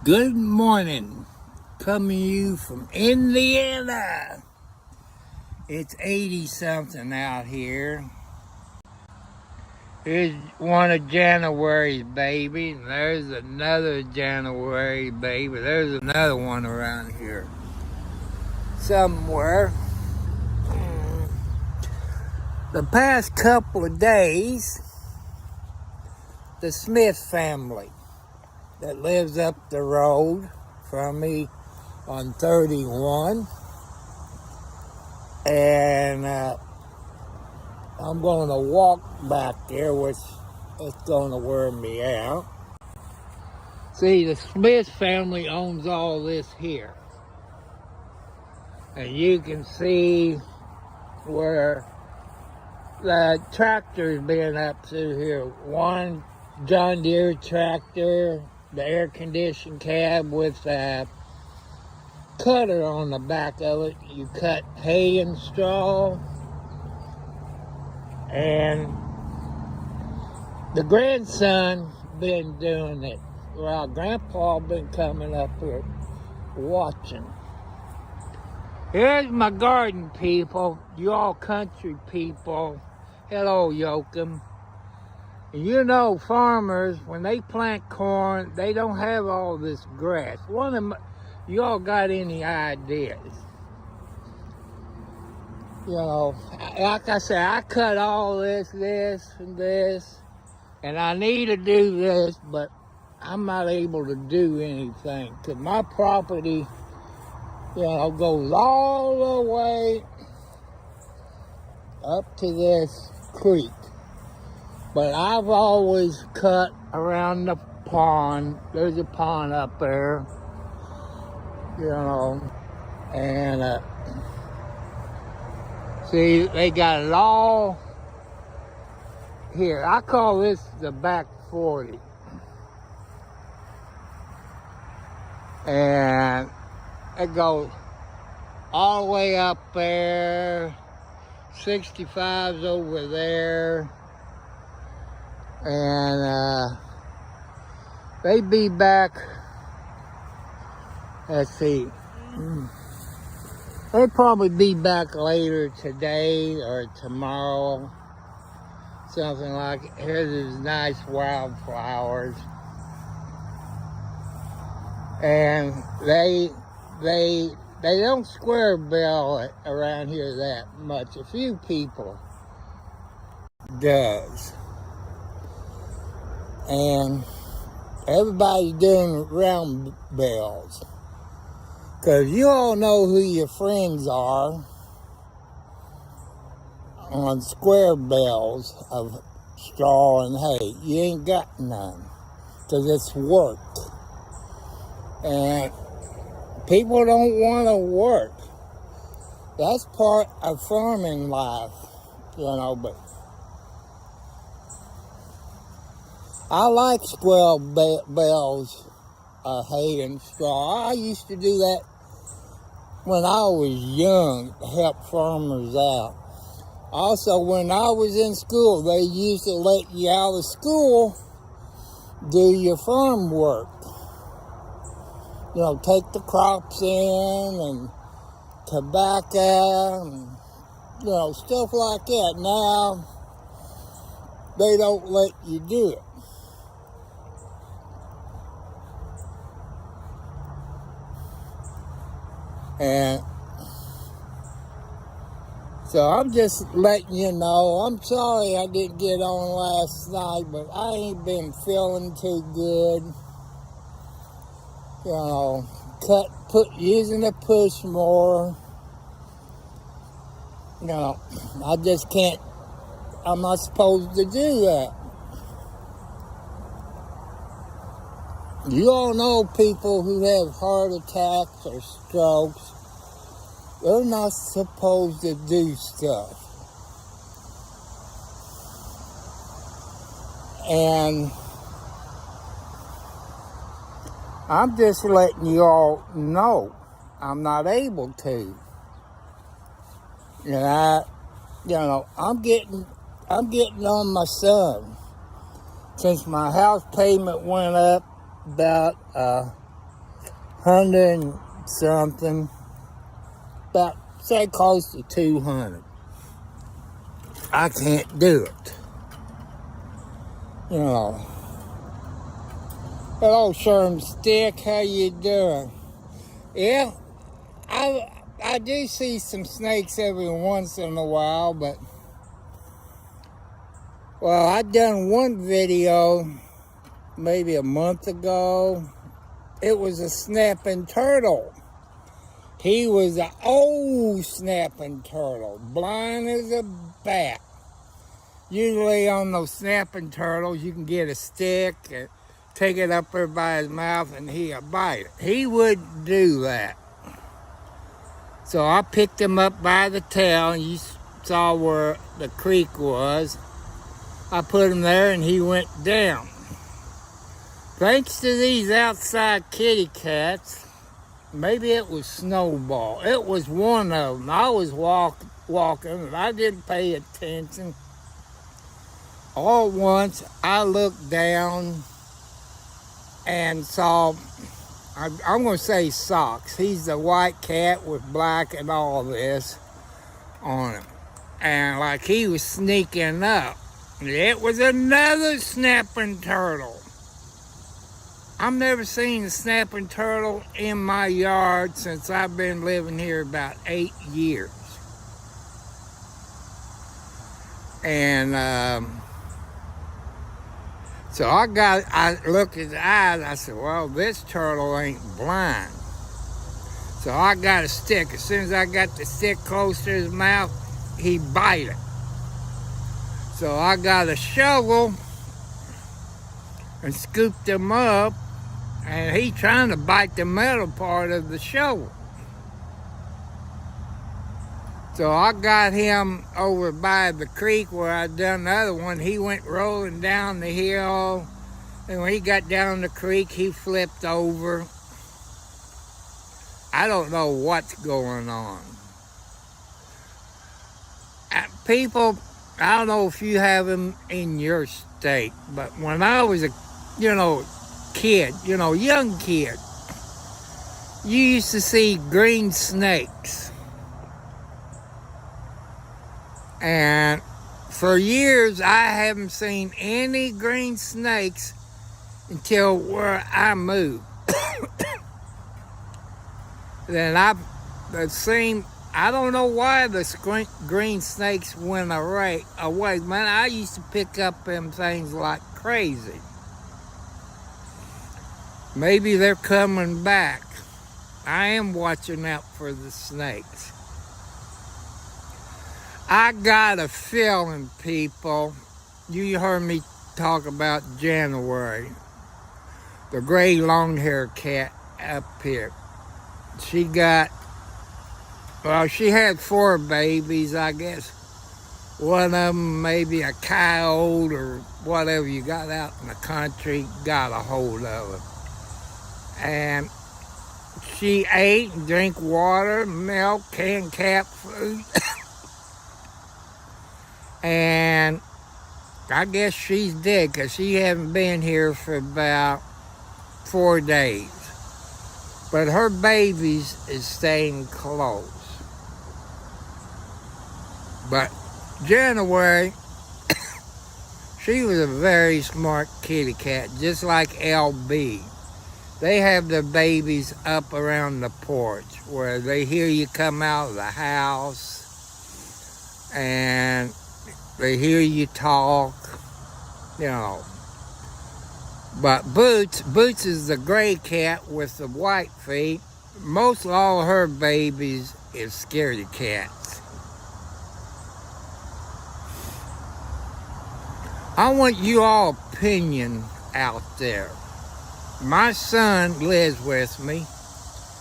Good morning, coming to you from Indiana. It's 80 something out here. Here's one of January's baby. There's another January baby. There's another one around here somewhere. The past couple of days, the Smith family that lives up the road from me on 31, and I'm going to walk back there, which is going to wear me out. See, the Smith family owns all this here, and you can see where the tractor's been up through here. One John Deere tractor, the air-conditioned cab with a cutter on the back of it. You cut hay and straw. And the grandson been doing it. Well, Grandpa been coming up here watching. Here's my garden people, you all country people. Hello, Yoakum. You know, farmers, when they plant corn, they don't have all this grass. You all got any ideas? You know, like I said, I cut all this, and this, and I need to do this, but I'm not able to do anything, because my property, goes all the way up to this creek. But I've always cut around the pond. There's a pond up there, and see, they got it all here. I call this the back 40. And it goes all the way up there. 65's over there. And they be back, let's see, they'll probably be back later today or tomorrow, something like it. Here's these nice wildflowers. And they don't square bill around here that much. A few people does. And everybody's doing round bells. Because you all know who your friends are on square bells of straw and hay. You ain't got none. Because it's work. And people don't want to work. That's part of farming life, but I like square bells of hay and straw. I used to do that when I was young to help farmers out. Also, when I was in school, they used to let you out of school do your farm work. Take the crops in and tobacco and, stuff like that. Now, they don't let you do it. And so I'm just letting you know, I'm sorry I didn't get on last night, but I ain't been feeling too good. Using the push more. I just can't, I'm not supposed to do that. You all know people who have heart attacks or strokes. They're not supposed to do stuff. And I'm just letting you all know I'm not able to. And I'm getting on my son. Since my house payment went up about 100 and something, about, say, close to 200. I can't do it. You know. Hello, Sherm Stick, how you doing? Yeah, I do see some snakes every once in a while, but, well, I done one video maybe a month ago. It was a snapping turtle. He was an old snapping turtle, blind as a bat. Usually on those snapping turtles, you can get a stick and take it up there by his mouth and he'll bite it. He wouldn't do that. So I picked him up by the tail, and you saw where the creek was. I put him there and he went down. Thanks to these outside kitty cats, maybe it was Snowball. It was one of them. I was walking and I didn't pay attention. All at once, I looked down and saw, I'm going to say Socks. He's the white cat with black and all this on him. And like he was sneaking up. It was another snapping turtle. I've never seen a snapping turtle in my yard since I've been living here about 8 years. And so I looked at the eyes, I said, well, this turtle ain't blind. So I got a stick. As soon as I got the stick close to his mouth, he bite it. So I got a shovel and scooped him up, and he trying to bite the metal part of the shovel. So I got him over by the creek where I'd done the other one. He went rolling down the hill, and when he got down the creek, he flipped over. I don't know what's going on. People, I don't know if you have them in your state, but when I was a, kid, young kid, you used to see green snakes. And for years, I haven't seen any green snakes until where I moved. Then I've seen, I don't know why the green snakes went away. Man, I used to pick up them things like crazy. Maybe they're coming back. I am watching out for the snakes. I got a feeling, people, you heard me talk about January, the gray long-haired cat up here. She had 4 babies, I guess. One of them, maybe a coyote or whatever you got out in the country, got a hold of it. And she ate and drank water, milk, canned cat food. And I guess she's dead because she hasn't been here for about 4 days. But her babies is staying close. But January, she was a very smart kitty cat, just like LB. They have their babies up around the porch where they hear you come out of the house and they hear you talk, But Boots is the gray cat with the white feet. Most all her babies is scaredy cats. I want you all opinion out there. My son lives with me.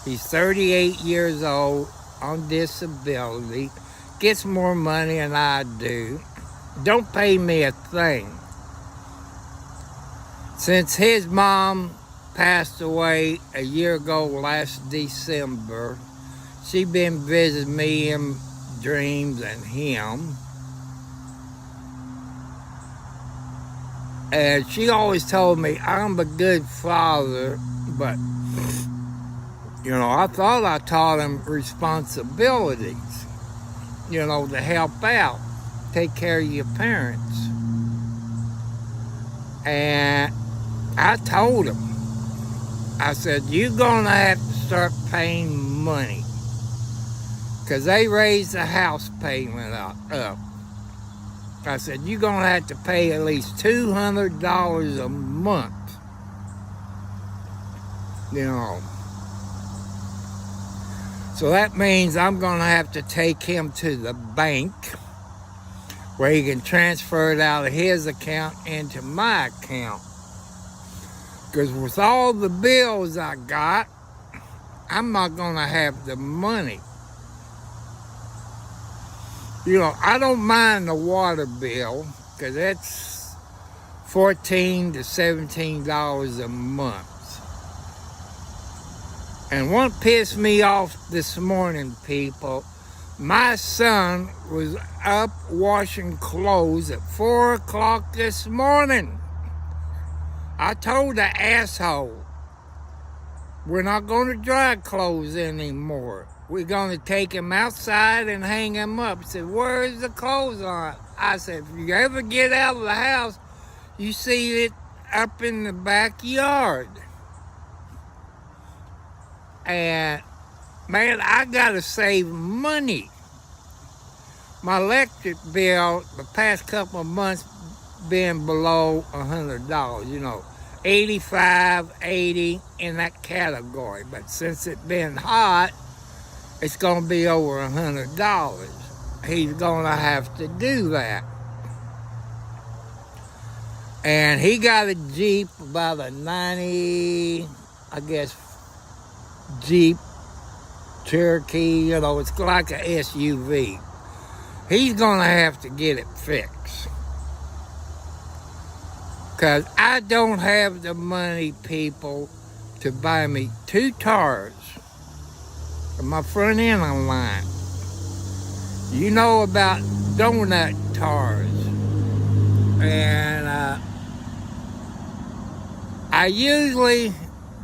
He's 38 years old, on disability, gets more money than I do. Don't pay me a thing. Since his mom passed away a year ago last December, she been visiting me in dreams and him. And she always told me I'm a good father, but You know, I thought I taught him responsibilities, you know, to help out, take care of your parents. And I told him, I said, you're going to have to start paying money. Because they raised the house payment up. I said, you're going to have to pay at least $200 a month. You know. So that means I'm going to have to take him to the bank where he can transfer it out of his account into my account. Because with all the bills I got, I'm not going to have the money. You know, I don't mind the water bill because it's $14 to $17 a month. And what pissed me off this morning, people, my son was up washing clothes at 4 o'clock this morning. I told the asshole, we're not going to dry clothes anymore. We're going to take him outside and hang him up. He said, where's the clothes on? I said, if you ever get out of the house, you see it up in the backyard. And, man, I got to save money. My electric bill the past couple of months been below $100, you know, 85, 80 in that category. But since it's been hot, it's going to be over $100. He's going to have to do that. And he got a Jeep, about a 90, I guess, Jeep Cherokee, you know, it's like a SUV. He's going to have to get it fixed. Because I don't have the money, people, to buy me 2 tires for my front end on line. You know about donut tires. And I usually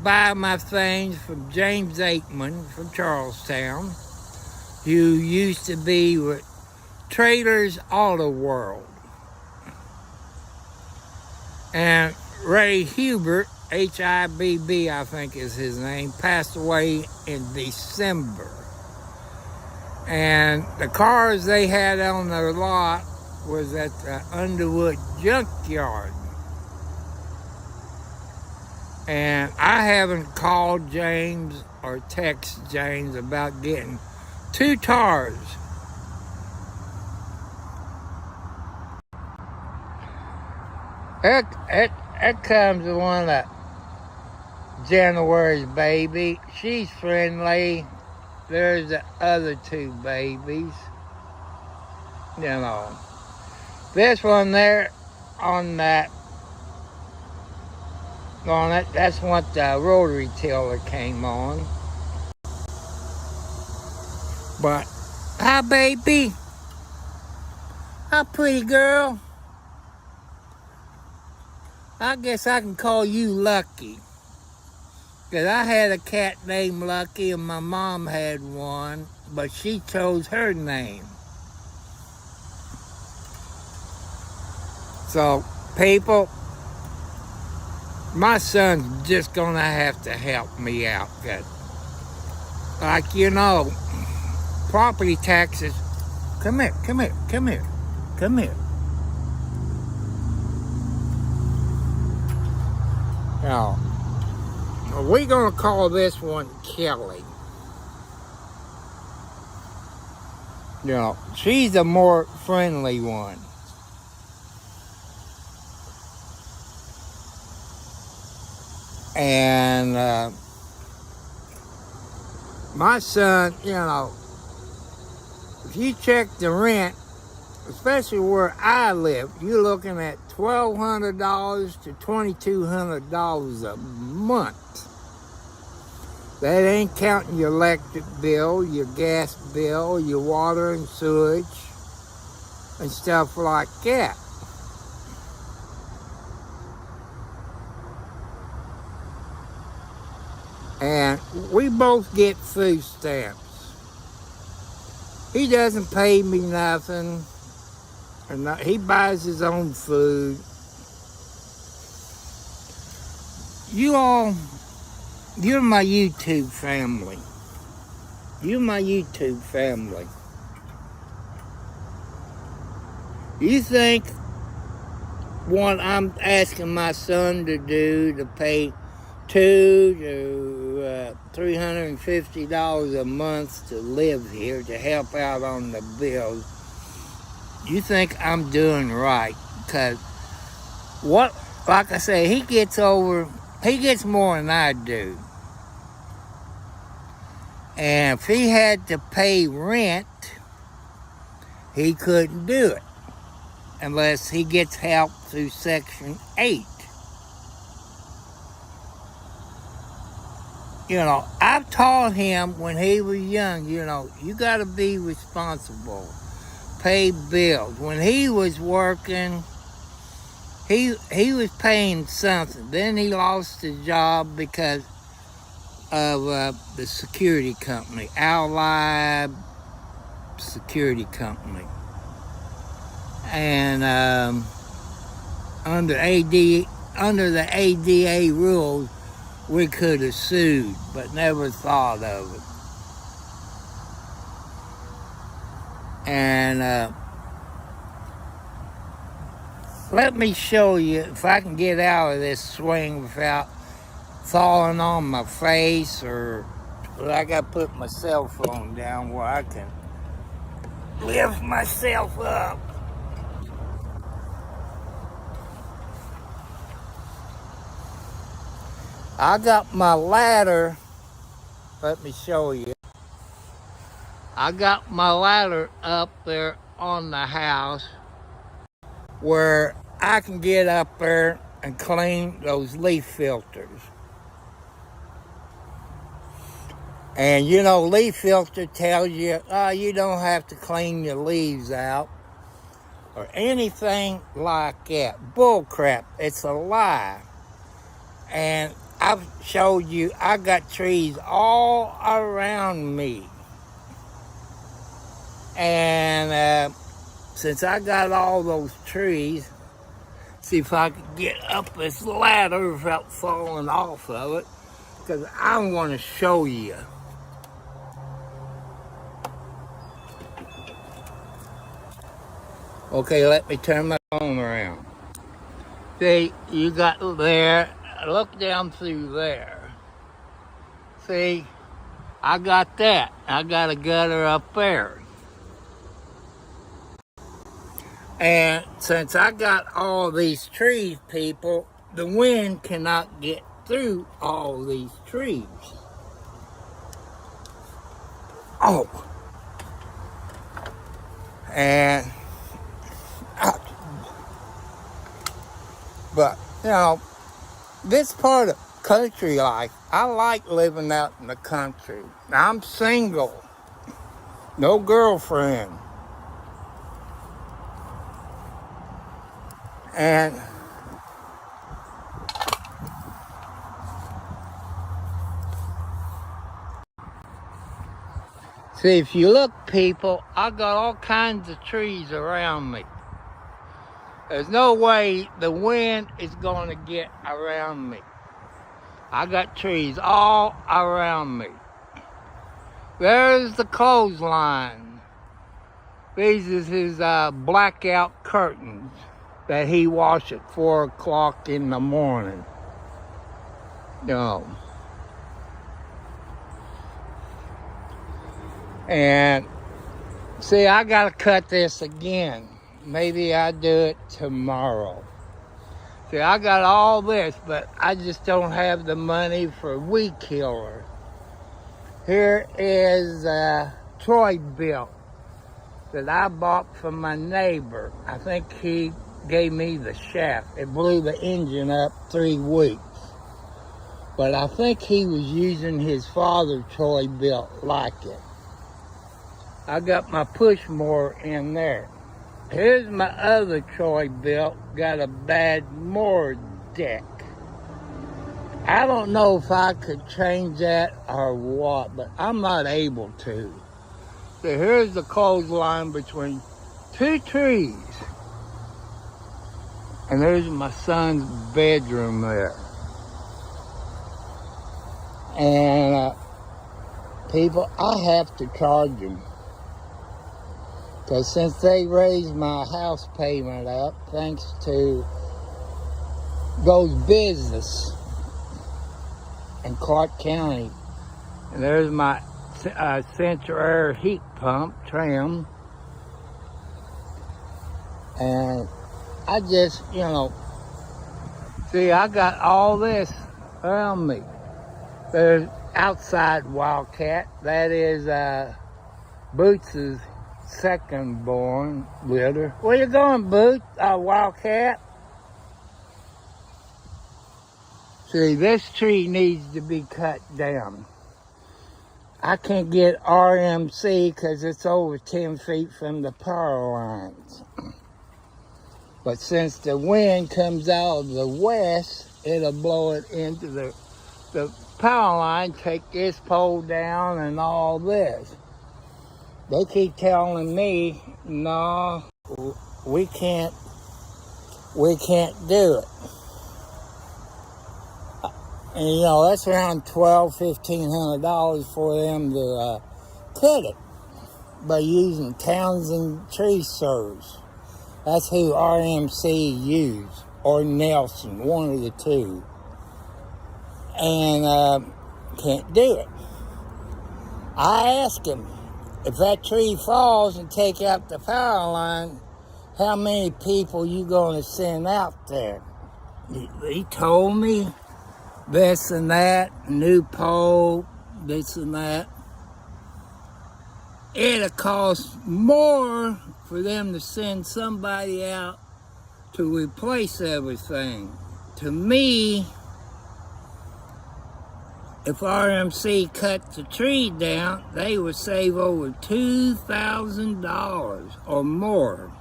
buy my things from James Aikman from Charlestown, who used to be with Traders Auto World. And Ray Hubert, H-I-B-B, I think is his name, passed away in December. And the cars they had on their lot was at the Underwood Junkyard. And I haven't called James or texted James about getting 2 tires. That comes the one that January's baby. She's friendly. There's the other 2 babies. You know. This one there on that, that's what the rotary tiller came on. But, hi baby. Hi pretty girl. I guess I can call you Lucky. Because I had a cat named Lucky and my mom had one, but she chose her name. So, people, my son's just going to have to help me out. Like, you know, property taxes. Come here. Now, we're going to call this one Kelly. You know, she's a more friendly one. And my son, you know, if you check the rent, especially where I live, you're looking at $1,200 to $2,200 a month. That ain't counting your electric bill, your gas bill, your water and sewage, and stuff like that. And we both get food stamps. He doesn't pay me nothing. He buys his own food. You all, you're my YouTube family. You're my YouTube family. You think what I'm asking my son to do, to pay $200 to $350 a month to live here, to help out on the bills, you think I'm doing right? Because like I say, he gets more than I do. And if he had to pay rent, he couldn't do it unless he gets help through Section 8. You know, I've taught him when he was young, you know, you got to be responsible, pay bills. When he was working, he was paying something. Then he lost his job because of the security company, Allied Security Company. And under the ADA rules, we could have sued, but never thought of it. And let me show you if I can get out of this swing without falling on my face, or I got to put my cell phone down where I can lift myself up. I got my ladder. Let me show you. I got my ladder up there on the house where I can get up there and clean those leaf filters. And you know, leaf filter tells you, you don't have to clean your leaves out or anything like that. Bull crap. It's a lie. And I've showed you, I got trees all around me. And since I got all those trees, see if I can get up this ladder without falling off of it, because I want to show you. Okay, let me turn my phone around. See, you got there, look down through there. See, I got that. I got a gutter up there. And since I got all these trees, people, the wind cannot get through all these trees. Oh. And, but, you know, this part of country life, I like living out in the country. Now, I'm single, no girlfriend. And see, if you look, people, I got all kinds of trees around me. There's no way the wind is going to get around me. I got trees all around me. There's the clothesline. These is his blackout curtains that he washed at 4 o'clock in the morning. And see, I gotta cut this again. Maybe I do it tomorrow. See, I got all this, but I just don't have the money for weed killer. Here is a Troy-Bilt that I bought from my neighbor. I think he gave me the shaft. It blew the engine up 3 weeks. But I think he was using his father's Troy-Bilt like it. I got my push mower in there. Here's my other Troy-Bilt, got a bad mower deck. I don't know if I could change that or what, but I'm not able to. So here's the clothesline between two trees. And there's my son's bedroom there. And people, I have to charge them. Because since they raised my house payment up, thanks to those business in Clark County. And there's my Central Air heat pump trim. And I just, see, I got all this around me. There's outside Wildcat. That is Boots' second born litter. Where you going, Boots? Wildcat? See, this tree needs to be cut down. I can't get RMC because it's over 10 feet from the power lines. But since the wind comes out of the west, it'll blow it into the power line, take this pole down and all this. They keep telling me, no, we can't do it. And that's around $1,200-$1,500 for them to cut it by using Townsend Tree Service. That's who RMC used, or Nelson, one of the two. And can't do it. I asked him, if that tree falls and take out the power line, how many people you going to send out there? He told me this and that, new pole, this and that. It'll cost more for them to send somebody out to replace everything. To me, if RMC cut the tree down, they would save over $2,000 or more.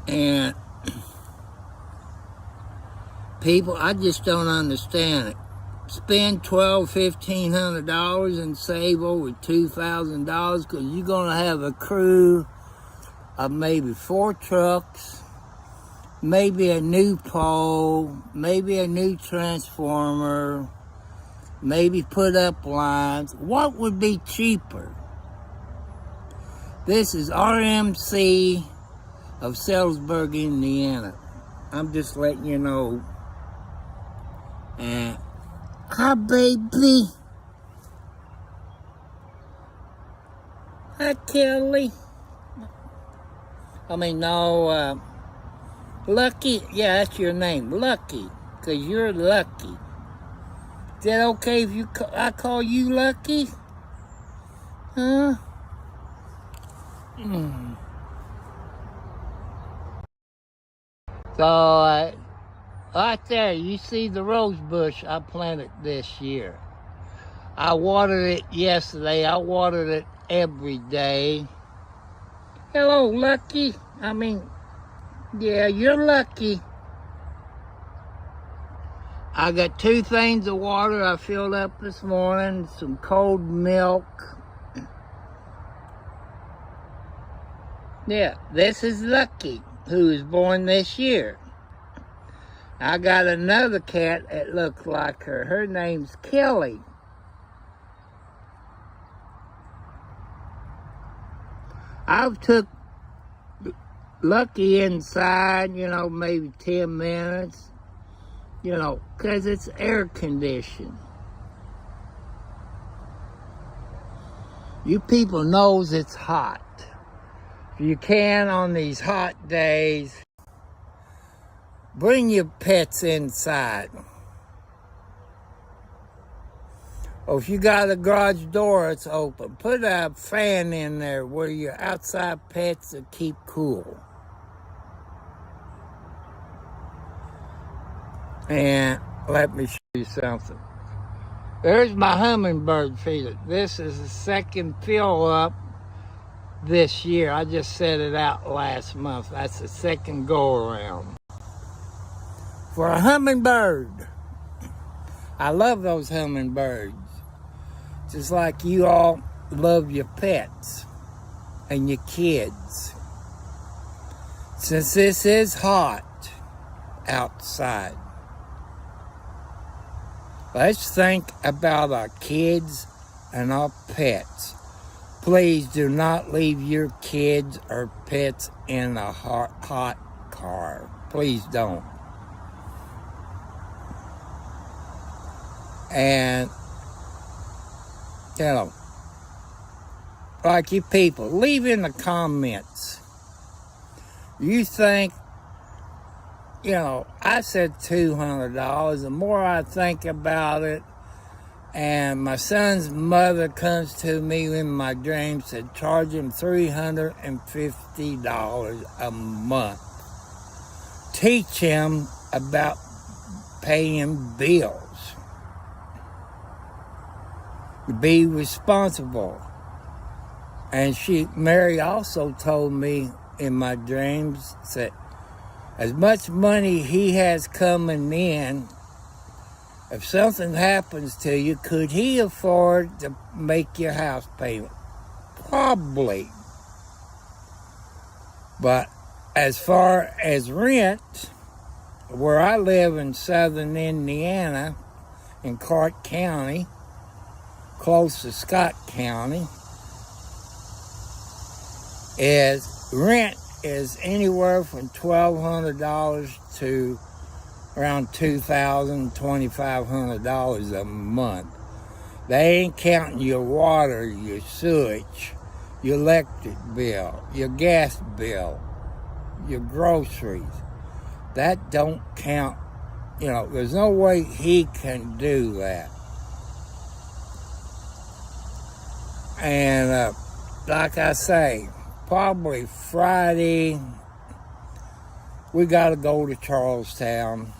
And people, I just don't understand it. Spend $1,200-$1,500 and save over $2,000 because you're going to have a crew of maybe 4 trucks, maybe a new pole, maybe a new transformer, maybe put up lines. What would be cheaper? This is RMC of Sellersburg, Indiana. I'm just letting you know. And hi, baby. Hi, Kelly. Lucky. Yeah, that's your name, Lucky, because you're lucky. Is that okay if I call you Lucky? Huh? So, right there, you see the rose bush I planted this year. I watered it yesterday. I watered it every day. Hello, Lucky. Yeah, you're lucky. I got 2 things of water I filled up this morning, some cold milk. Yeah, this is Lucky, who was born this year. I got another cat that looks like her. Her name's Kelly. I've took Lucky inside, maybe 10 minutes, because it's air conditioned. You people knows it's hot. If you can on these hot days, bring your pets inside. Or if you got a garage door that's open, put a fan in there where your outside pets will keep cool. And let me show you something. There's my hummingbird feeder. This is the second fill up this year. I just set it out last month. That's the second go around. for a hummingbird. I love those hummingbirds. Just like you all love your pets and your kids. Since this is hot outside, let's think about our kids and our pets. Please do not leave your kids or pets in a hot car. Please don't. And, like you people, leave in the comments. You think, I said $200. The more I think about it, and my son's mother comes to me in my dreams to charge him $350 a month. Teach him about paying bills. Be responsible. And Mary also told me in my dreams that as much money he has coming in, if something happens to you, could he afford to make your house payment? Probably. But as far as rent, where I live in southern Indiana, in Clark County, close to Scott County, rent is anywhere from $1,200 to around $2,000, $2,500 a month. They ain't counting your water, your sewage, your electric bill, your gas bill, your groceries. That don't count. There's no way he can do that. And like I say, probably Friday, we got to go to Charlestown.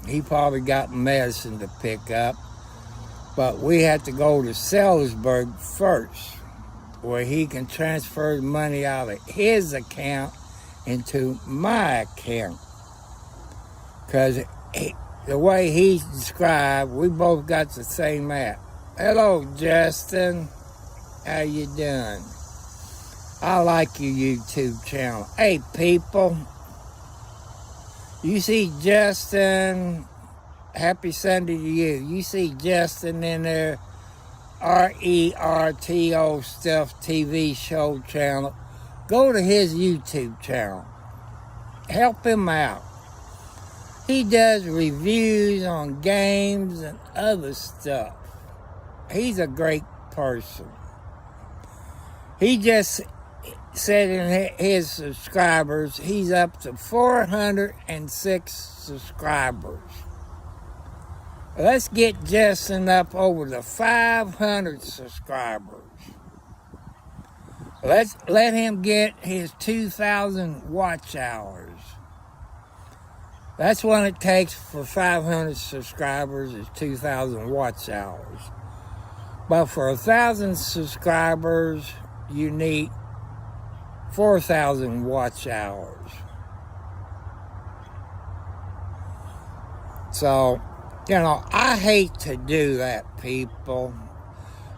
He probably got medicine to pick up. But we have to go to Sellersburg first, where he can transfer the money out of his account into my account. Because the way he's described, we both got the same app. Hello, Justin. How you doing? I like your YouTube channel. Hey, people. You see Justin, happy Sunday to you. You see Justin in there, RERTO Stuff TV show channel. Go to his YouTube channel. Help him out. He does reviews on games and other stuff. He's a great person. He just said in his subscribers, he's up to 406 subscribers. Let's get Justin up over to 500 subscribers. Let him get his 2,000 watch hours. That's what it takes for 500 subscribers is 2,000 watch hours. But for 1,000 subscribers, you need 4,000 watch hours. So, I hate to do that, people.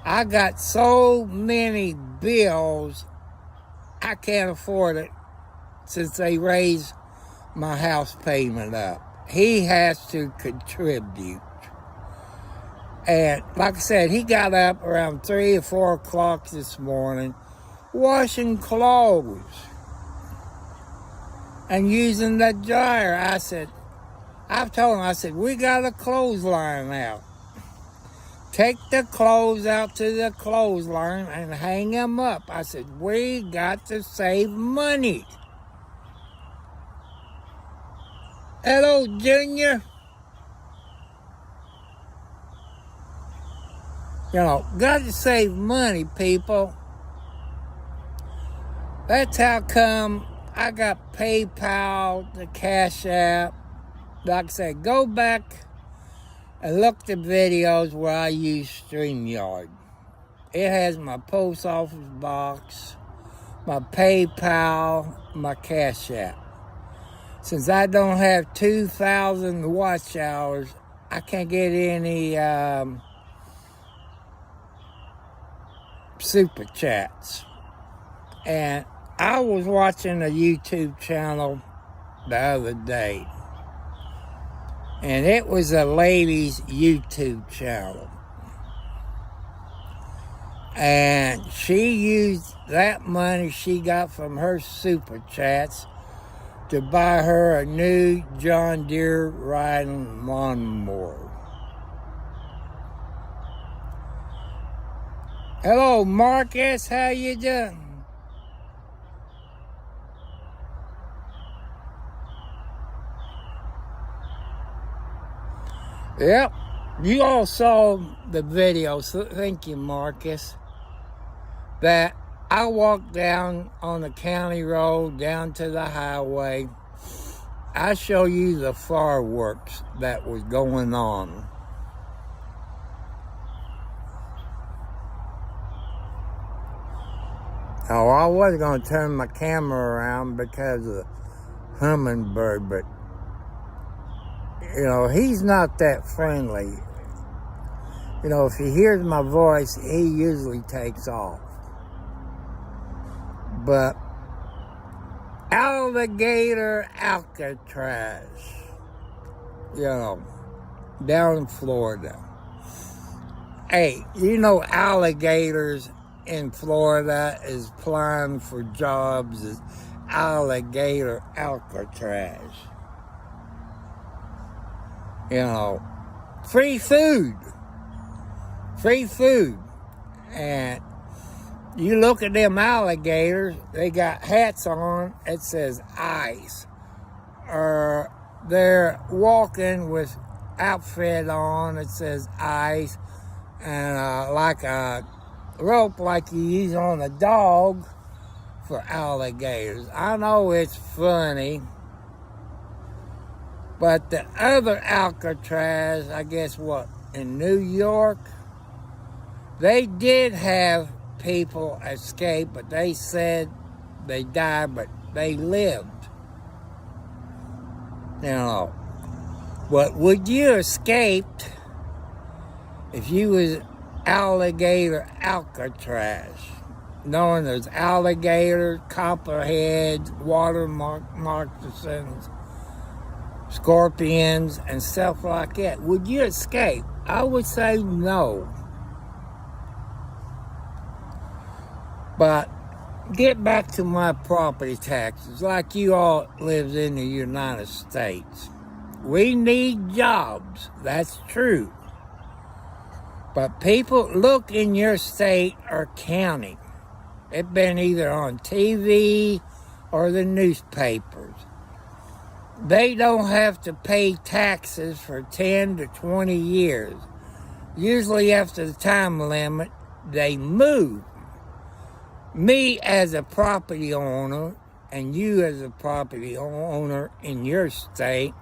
I got so many bills, I can't afford it since they raised my house payment up. He has to contribute. And like I said, he got up around 3 or 4 o'clock this morning, washing clothes and using the dryer. I've told him, we got a clothesline out. Take the clothes out to the clothesline and hang them up. I said, we got to save money. Hello, Junior. Got to save money, people. That's how come I got PayPal, the Cash App. Like I said, go back and look at the videos where I use StreamYard. It has my post office box, my PayPal, my Cash App. Since I don't have 2,000 watch hours, I can't get any super chats. And I was watching a YouTube channel the other day, and it was a lady's YouTube channel. And she used that money she got from her super chats to buy her a new John Deere riding lawnmower. Hello, Marcus. How you doing? Yep, you all saw the video, so thank you, Marcus, that I walked down on the county road down to the highway. I show you the fireworks that was going on. Oh, I was going to turn my camera around because of the hummingbird, but you know, he's not that friendly. You know, if he hears my voice, he usually takes off. But alligator Alcatraz, you know, down in Florida. Hey, you know, alligators in Florida is applying for jobs as alligator Alcatraz. You know, free food. And you look at them alligators, they got hats on, it says ICE. Or they're walking with outfit on, it says ICE. And like a rope like you use on a dog for alligators. I know it's funny. But the other Alcatraz, I guess in New York, they did have people escape, but they said they died, but they lived. You know, but would you escaped if you was alligator Alcatraz? Knowing there's alligators, copperheads, water moccasins, scorpions, and stuff like that. Would you escape? I would say no. But get back to my property taxes. Like you all lives in the United States. We need jobs. That's true. But people look in your state or county. It's been either on TV or the newspapers. They don't have to pay taxes for 10 to 20 years. Usually after the time limit, they move. Me as a property owner and you as a property owner in your state,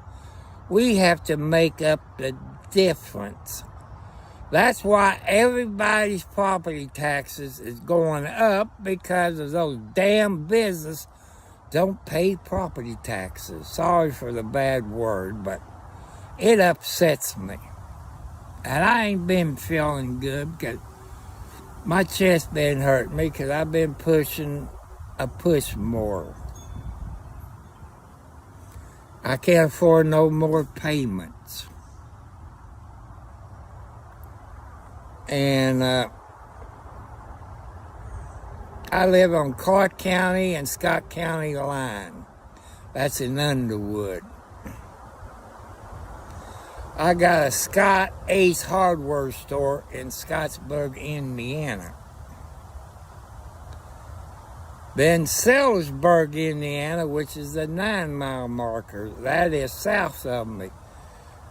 we have to make up the difference. That's why everybody's property taxes is going up, because of those damn businesses don't pay property taxes. Sorry for the bad word, but it upsets me. And I ain't been feeling good because my chest been hurting me because I've been pushing a push more. I can't afford no more payments. And I live on Clark County and Scott County line. That's in Underwood. I got a Scott Ace hardware store in Scottsburg, Indiana. Then Sellersburg, Indiana, which is the 9-mile marker, that is south of me.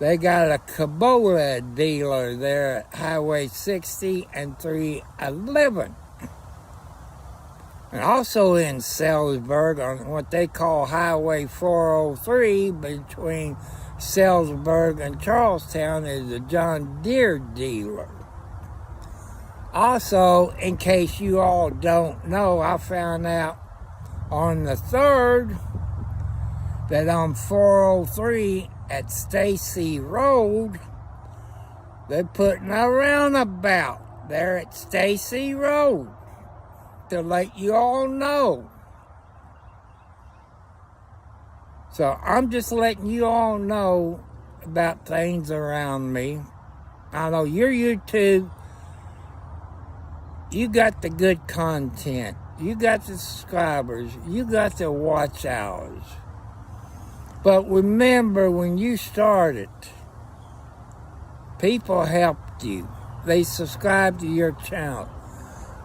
They got a Kubota dealer there at Highway 60 and 311. And also in Sellersburg, on what they call Highway 403, between Sellersburg and Charlestown, is a John Deere dealer. Also, in case you all don't know, I found out on the 3rd that on 403 at Stacy Road, they're putting a roundabout there at Stacy Road to let you all know. So I'm just letting you all know about things around me. I know your YouTube, you got the good content. You got the subscribers. You got the watch hours. But remember, when you started, people helped you. They subscribed to your channel.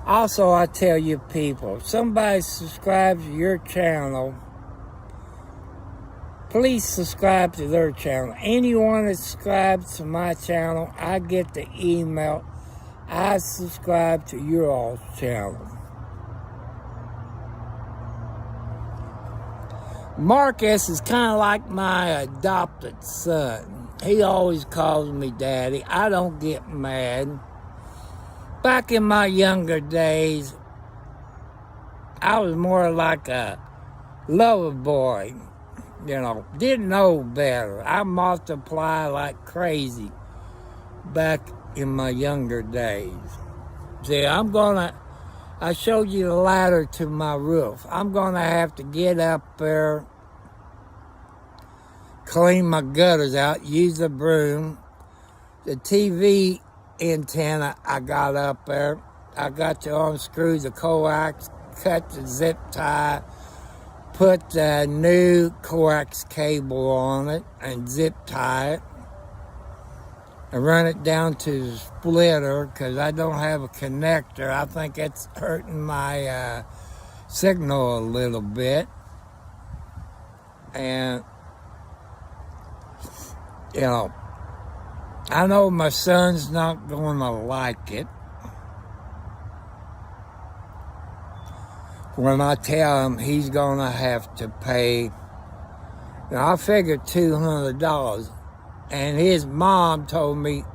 Also, I tell you people, if somebody subscribes to your channel, please subscribe to their channel. Anyone that subscribes to my channel, I get the email. I subscribe to your all's channel. Marcus is kind of like my adopted son. He always calls me daddy. I don't get mad. Back in my younger days, I was more like a lover boy. Didn't know better. I multiplied like crazy back in my younger days. See, I showed you the ladder to my roof. I'm going to have to get up there, clean my gutters out, use a broom. The TV antenna I got up there, I got to unscrew the coax, cut the zip tie, put the new coax cable on it and zip tie it and run it down to the splitter because I don't have a connector. I think it's hurting my signal a little bit. And, I know my son's not going to like it when I tell him he's going to have to pay. I figured $200. And his mom told me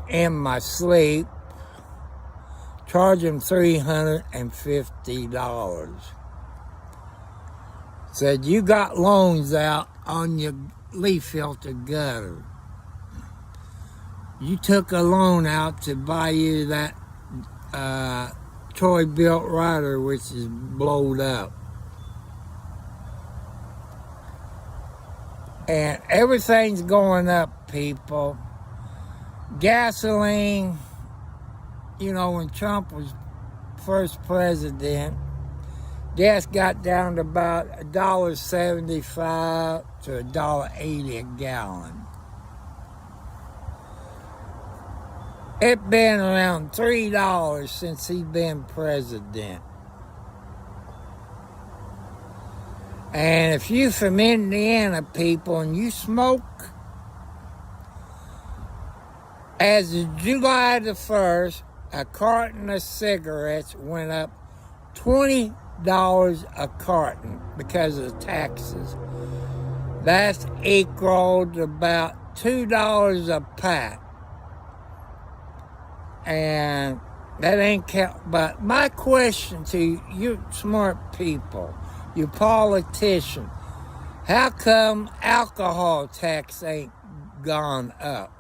in my sleep, charge him $350. Said, you got loans out on your leaf filter gutter. You took a loan out to buy you that Troy-Bilt Rider, which is blowed up. And everything's going up, people. Gasoline, when Trump was first president, gas got down to about $1.75 to $1.80 a gallon. It's been around $3 since he's been president. And if you're from Indiana, people, and you smoke, as of July the 1st, a carton of cigarettes went up $20 a carton because of the taxes. That's equal to about $2 a pack. And that ain't count. But my question to you smart people, you politician, how come alcohol tax ain't gone up?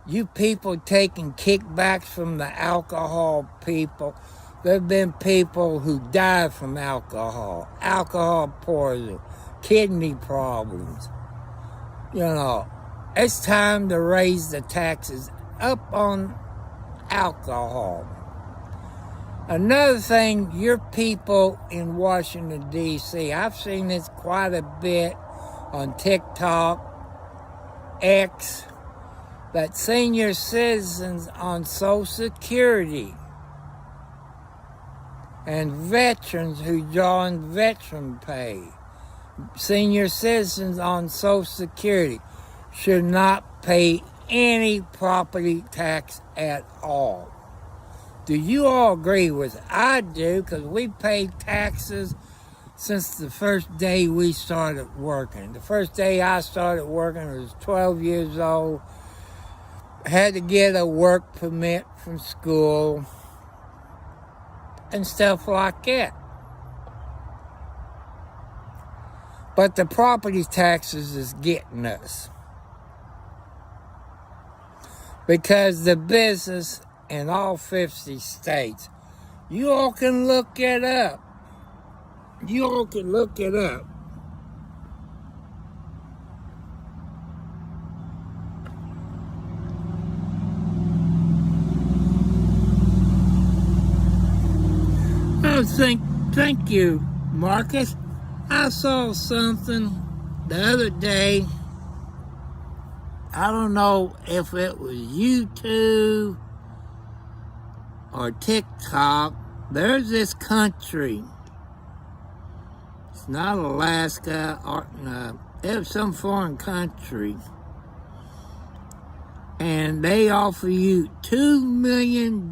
You people taking kickbacks from the alcohol people. There have been people who died from alcohol poison, kidney problems. It's time to raise the taxes up on alcohol. Another thing, your people in Washington, D.C., I've seen this quite a bit on TikTok, X, that senior citizens on Social Security and veterans who join veteran pay, senior citizens on Social Security should not pay any property tax at all. Do you all agree with it? I do, because we paid taxes since the first day we started working. The first day I started working, I was 12 years old. Had to get a work permit from school and stuff like that. But the property taxes is getting us. Because the business in all 50 states, you all can look it up. You all can look it up. Thank you, Marcus. I saw something the other day. I don't know if it was YouTube or TikTok. There's this country. It's not Alaska or it's some foreign country. And they offer you $2 million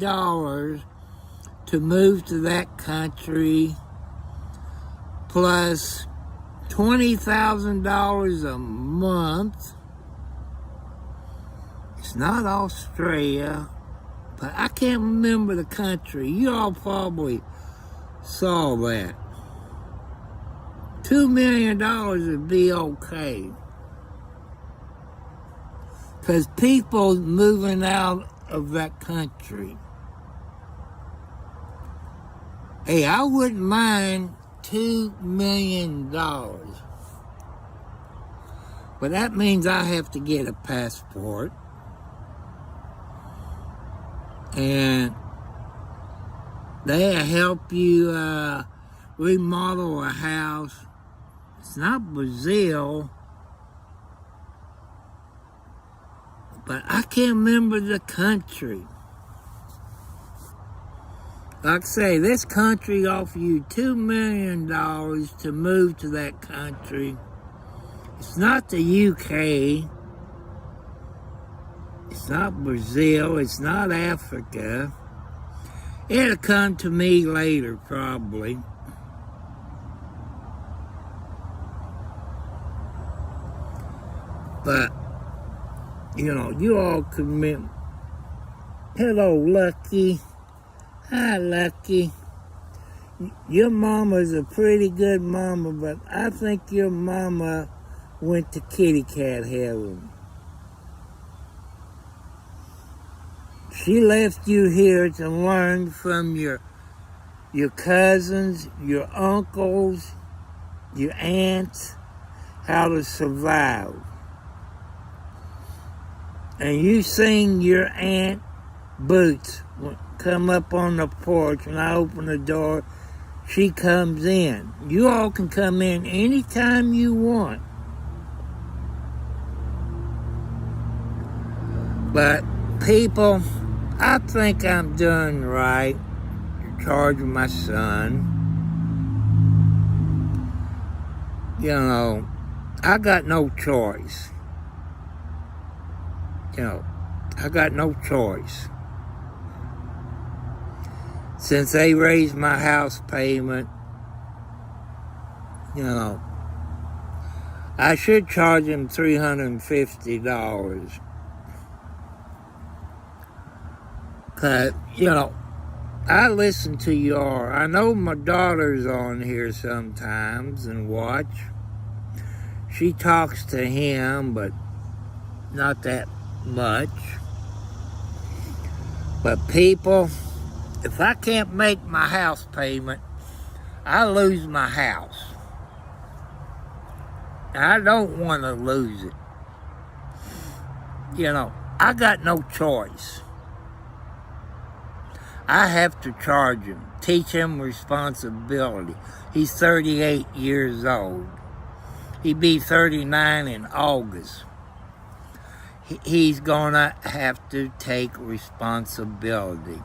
to move to that country, plus $20,000 a month. It's not Australia, but I can't remember the country. You all probably saw that. $2 million would be okay. Because people moving out of that country. Hey, I wouldn't mind $2 million. But that means I have to get a passport. And they'll help you remodel a house. It's not Brazil. But I can't remember the country. Like I say, this country offers you $2 million to move to that country. It's not the UK. It's not Brazil. It's not Africa. It'll come to me later, probably. But, you know, you all commit. Hello, Lucky. Hi, Lucky. Your mama's a pretty good mama, but I think your mama went to kitty cat heaven. She left you here to learn from your cousins, your uncles, your aunts, how to survive. And you seen your Aunt Boots come up on the porch, and I open the door, she comes in. You all can come in anytime you want. But people, I think I'm doing right to charge my son. You know, I got no choice. You know, I got no choice. Since they raised my house payment, you know, I should charge them $350. But, you know, I listen to y'all. I know my daughter's on here sometimes and watch. She talks to him, but not that much. But people, if I can't make my house payment, I lose my house. I don't want to lose it. You know, I got no choice. I have to charge him, teach him responsibility. He's 38 years old. He'll be 39 in August. He's gonna have to take responsibility.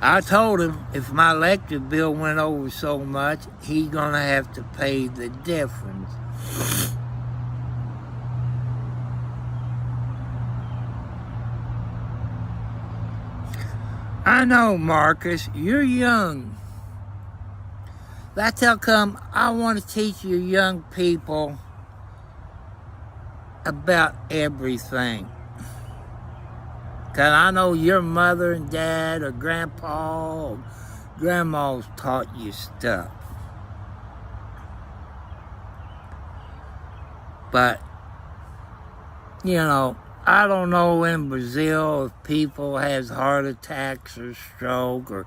I told him if my electric bill went over so much, he's gonna have to pay the difference. I know, Marcus, you're young. That's how come I want to teach you young people about everything. Because I know your mother and dad or grandpa or grandmas taught you stuff. But, you know, I don't know in Brazil if people has heart attacks or stroke or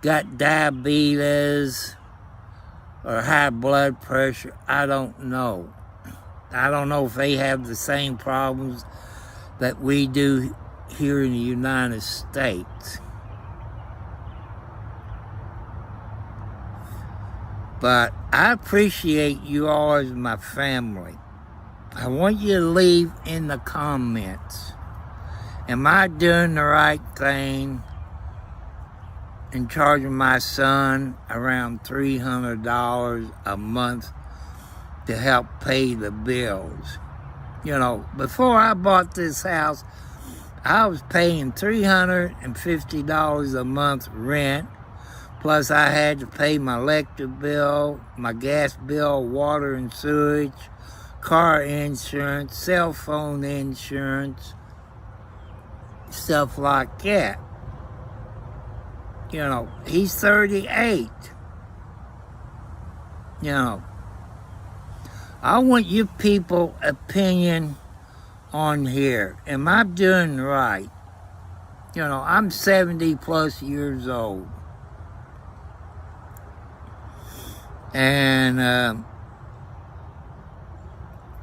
got diabetes or high blood pressure. I don't know. I don't know if they have the same problems that we do here in the United States. But I appreciate you all as my family. I want you to leave in the comments, am I doing the right thing in charging my son around $300 a month to help pay the bills? You know, before I bought this house, I was paying $350 a month rent, plus I had to pay my electric bill, my gas bill, water and sewage, car insurance, cell phone insurance, stuff like that. You know, he's 38. You know, I want you people opinion on here. Am I doing right? You know, I'm 70 plus years old. And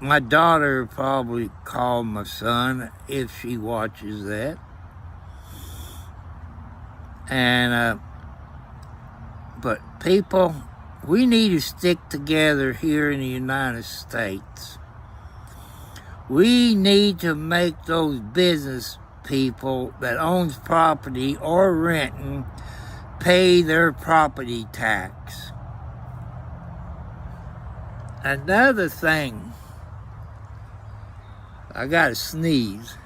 my daughter probably called my son if she watches that. And, but people, we need to stick together here in the United States. We need to make those business people that owns property or renting pay their property tax. Another thing, I gotta sneeze,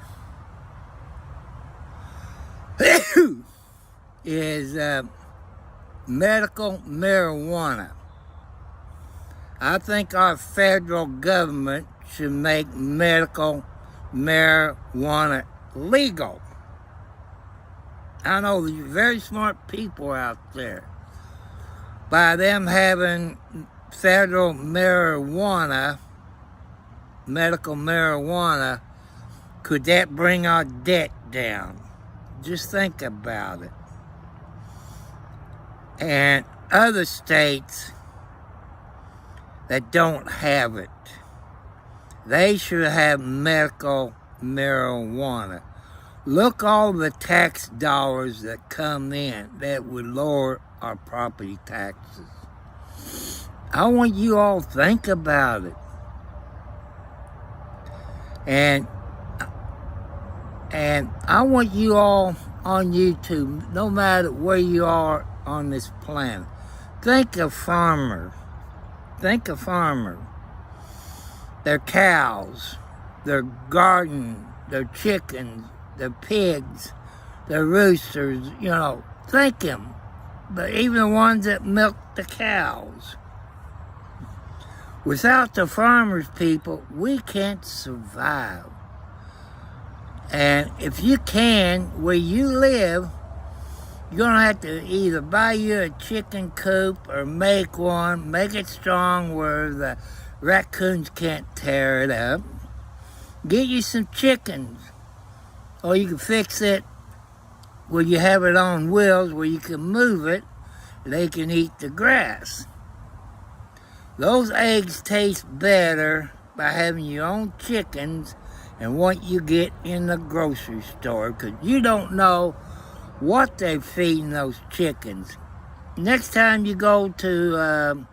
is medical marijuana. I think our federal government should make medical marijuana legal. I know there's very smart people out there. By them having federal marijuana, medical marijuana, could that bring our debt down? Just think about it. And other states that don't have it, they should have medical marijuana. Look all the tax dollars that come in that would lower our property taxes. I want you all to think about it. And I want you all on YouTube, no matter where you are on this planet, think of farmers. Think of farmers. Their cows, their garden, their chickens, their pigs, their roosters, you know, think them. But even the ones that milk the cows. Without the farmers, people, we can't survive. And if you can, where you live, you're going to have to either buy you a chicken coop or make one, make it strong where the raccoons can't tear it up. Get you some chickens. Or you can fix it where you have it on wheels where you can move it. They can eat the grass. Those eggs taste better by having your own chickens and what you get in the grocery store, because you don't know what they're feeding those chickens. Next time you go to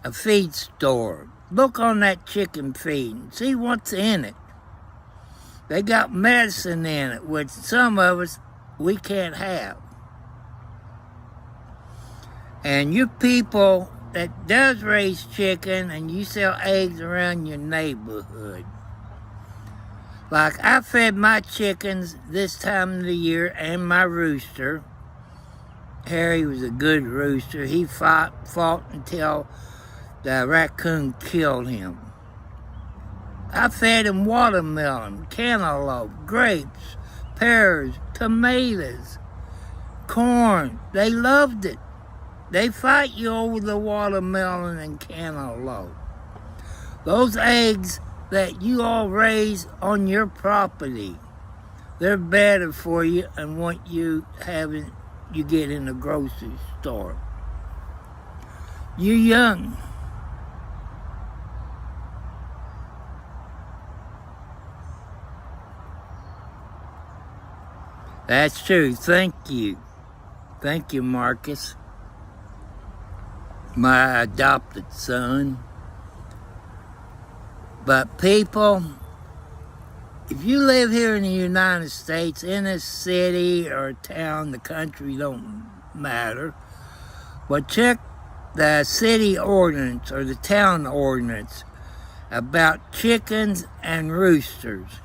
a feed store, look on that chicken feed and see what's in it. They got medicine in it, which some of us, we can't have. And you people that does raise chicken and you sell eggs around your neighborhood, like I fed my chickens this time of the year and my rooster. Harry was a good rooster. He fought until the raccoon killed him. I fed him watermelon, cantaloupe, grapes, pears, tomatoes, corn. They loved it. They fight you over the watermelon and cantaloupe. Those eggs that you all raise on your property, they're better for you than what you get in the grocery store. You're young. That's true. Thank you. Thank you, Marcus, my adopted son. But people, if you live here in the United States, in a city or town, the country don't matter, but check the city ordinance or the town ordinance about chickens and roosters.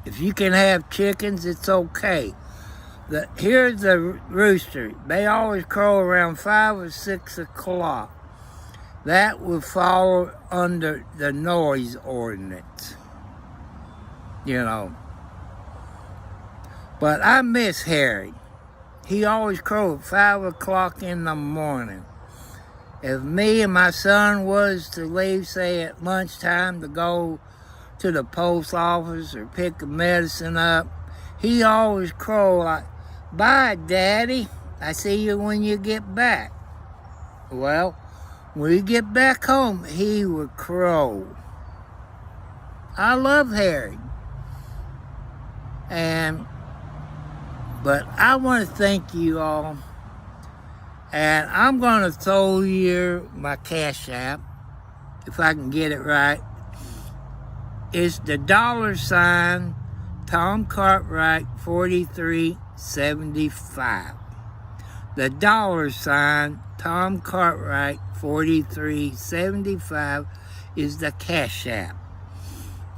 If you can have chickens, it's okay. Here's the rooster. They always crow around 5 or 6 o'clock. That will fall under the noise ordinance. You know. But I miss Harry. He always crowed at 5 o'clock in the morning. If me and my son was to leave, say at lunchtime, to go to the post office or pick the medicine up, he always crowed like, "Bye, Daddy. I see you when you get back." Well, when we get back home, he would crow. I love Harry. But I want to thank you all. And I'm going to throw you my Cash App, if I can get it right. It's the $ Tom Cartwright 4375. The $ Tom Cartwright 4375 is the Cash App.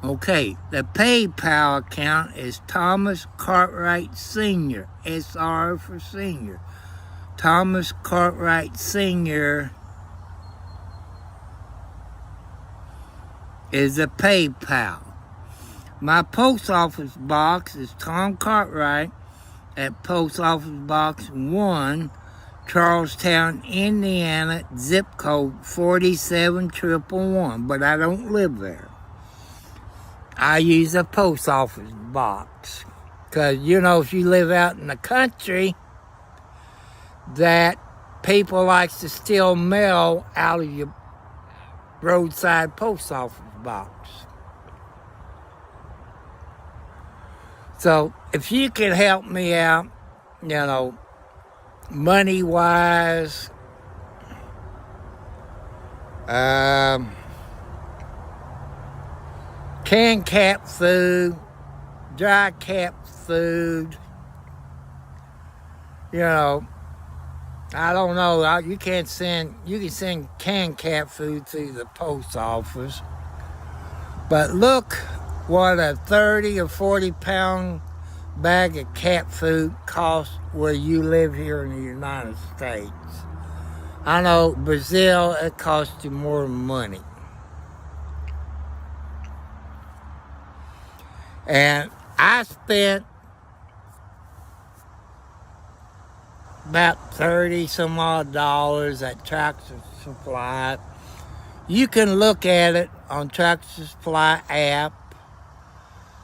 Okay, the PayPal account is Thomas Cartwright Sr., SR for Senior. Thomas Cartwright Sr. is the PayPal. My post office box is Tom Cartwright at Post Office Box 1, Charlestown, Indiana, zip code 47111, but I don't live there. I use a post office box because, you know, if you live out in the country, that people likes to steal mail out of your roadside post office box. So if you can help me out, you know, money-wise, canned cat food, dry cat food, you know, I don't know. You can send canned cat food through the post office. But look what a 30 or 40 pound bag of cat food costs where you live here in the United States. I know Brazil, it costs you more money. And I spent about 30 some odd dollars at Tractor Supply. You can look at it on Tractor Supply app.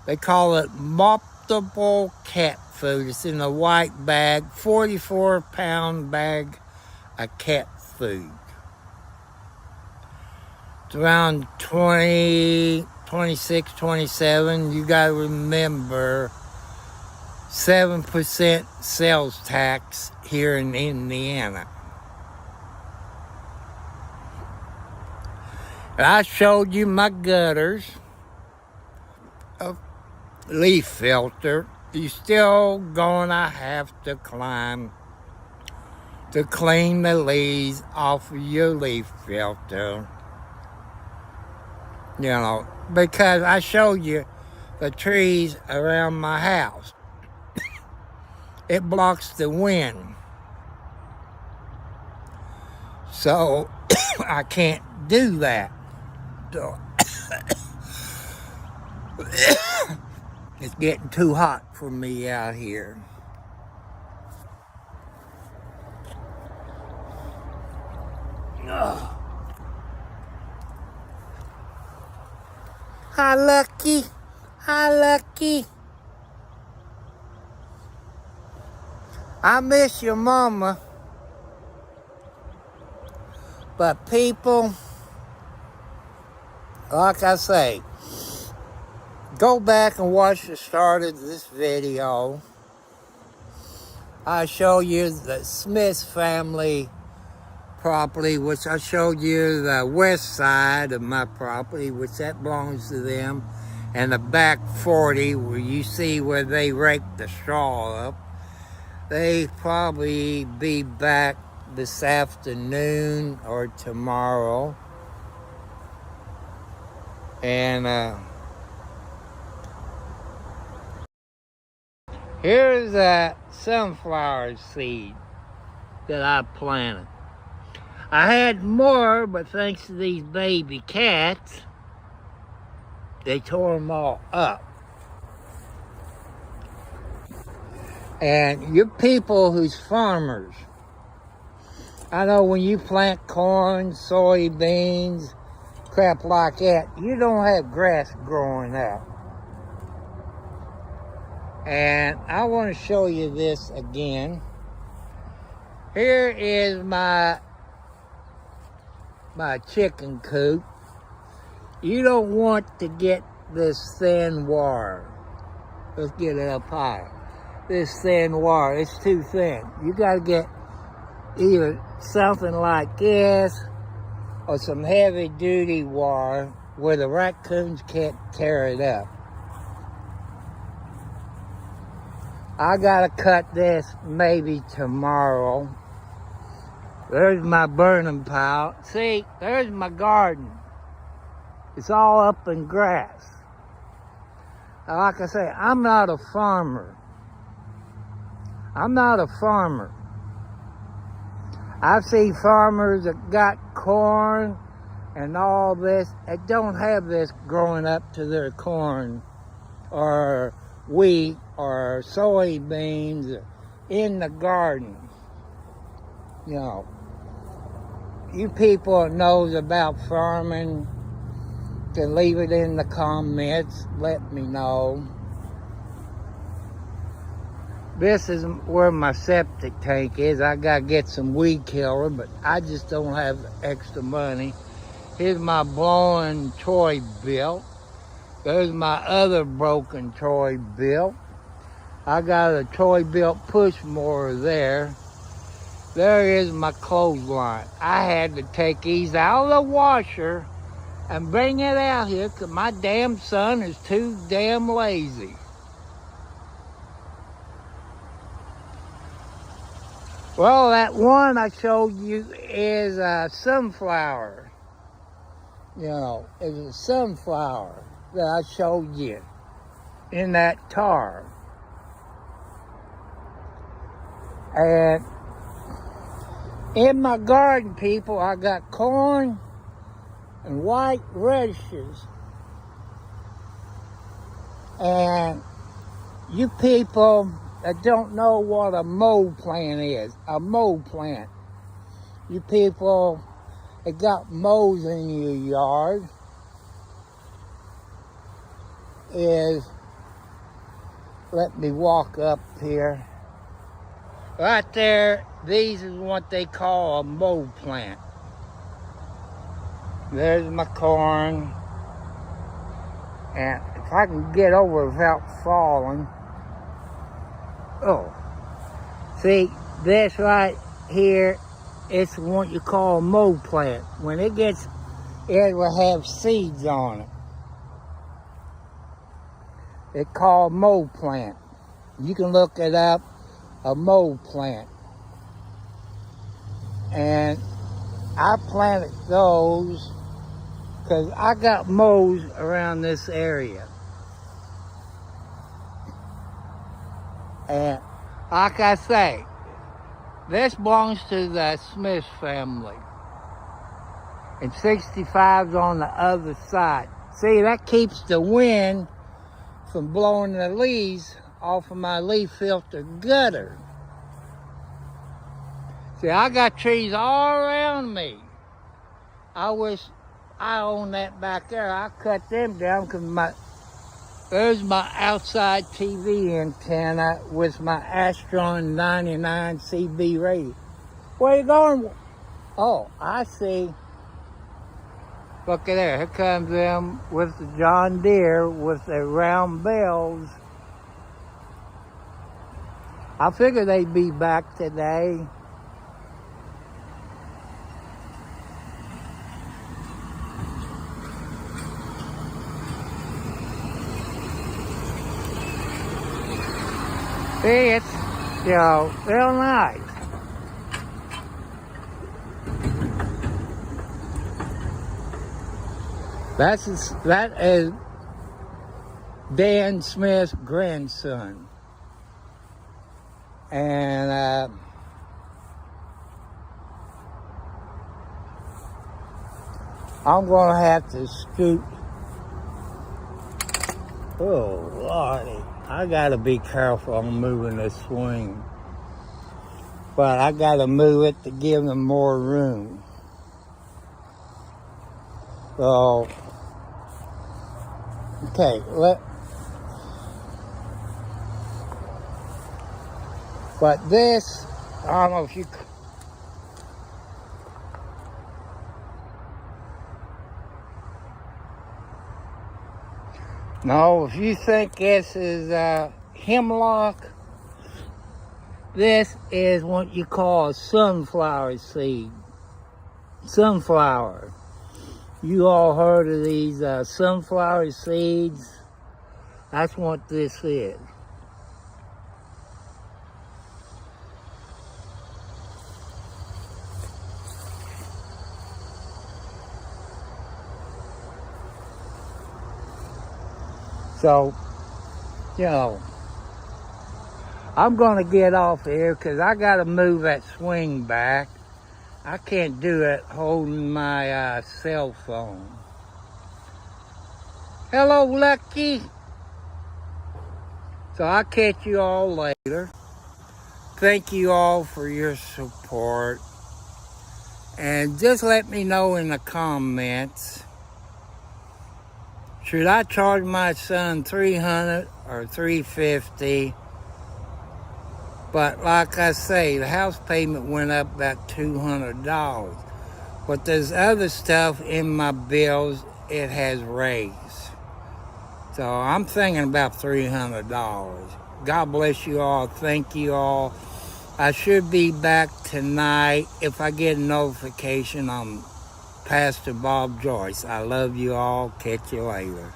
They call it Multiple Cat Food. It's in a white bag, 44-pound bag of cat food. It's around 20, 26, 27. You got to remember 7% sales tax here in Indiana. And I showed you my gutters of leaf filter. You still gonna have to climb to clean the leaves off of your leaf filter. You know, because I showed you the trees around my house. It blocks the wind. So I can't do that. So it's getting too hot for me out here. Hi, Lucky. Hi, Lucky. I miss your mama. But people, like I say, go back and watch the start of this video. I show you the Smith family property, which I showed you the west side of my property, which that belongs to them, and the back 40 where you see where they raked the straw up. They probably be back this afternoon or tomorrow. And here's a sunflower seed that I planted. I had more, but thanks to these baby cats, they tore them all up. And you people who's farmers, I know when you plant corn, soybeans, crap like that, you don't have grass growing up. And I want to show you this again. Here is my chicken coop. You don't want to get this thin wire. Let's get it up higher. This thin wire, it's too thin. You got to get either something like this or some heavy duty wire where the raccoons can't tear it up. I gotta cut this maybe tomorrow. There's my burning pile. See, there's my garden. It's all up in grass. Now, like I say, I'm not a farmer. I'm not a farmer. I've seen farmers that got corn and all this that don't have this growing up to their corn or wheat or soybeans in the garden. You know, you people that knows about farming can leave it in the comments. Let me know. This is where my septic tank is. I gotta get some weed killer, but I just don't have extra money. Here's my blowing toy belt. There's my other broken toy belt. I got a toy belt push mower there. There is my clothesline. I had to take these out of the washer and bring it out here because my damn son is too damn lazy. Well, that one I showed you is a sunflower. You know, it's a sunflower that I showed you in that tar. And in my garden, people, I got corn and white radishes. And you people that don't know what a mow plant is, a mow plant. You people that got mows in your yard is, let me walk up here. Right there, these is what they call a mow plant. There's my corn. And if I can get over without falling. Oh, see, this right here, it's what you call a mow plant. When it gets, it will have seeds on it. It's called mow plant. You can look it up, a mow plant. And I planted those because I got mows around this area. And like I say, this belongs to the Smith family. And 65's on the other side. See, that keeps the wind from blowing the leaves off of my leaf filter gutter. See, I got trees all around me. I wish I own that back there. I cut them down because there's my outside TV antenna with my Astron 99 CB radio. Where you going? Oh, I see. Look at there. Here comes them with the John Deere with their round bells. I figured they'd be back today. See, it's, real nice. That is Dan Smith's grandson. And I'm going to have to scoot. Oh, Lordy. I got to be careful on moving this swing. But I got to move it to give them more room. So, okay, but this, I don't know if you, no, if you think this is hemlock, this is what you call a sunflower seed. Sunflower. You all heard of these sunflower seeds? That's what this is. So, I'm going to get off here because I got to move that swing back. I can't do it holding my cell phone. Hello, Lucky. So I'll catch you all later. Thank you all for your support. And just let me know in the comments, should I charge my son $300 or $350? But like I say, the house payment went up about $200. But there's other stuff in my bills it has raised. So I'm thinking about $300. God bless you all. Thank you all. I should be back tonight if I get a notification on Pastor Bob Joyce. I love you all. Catch you later.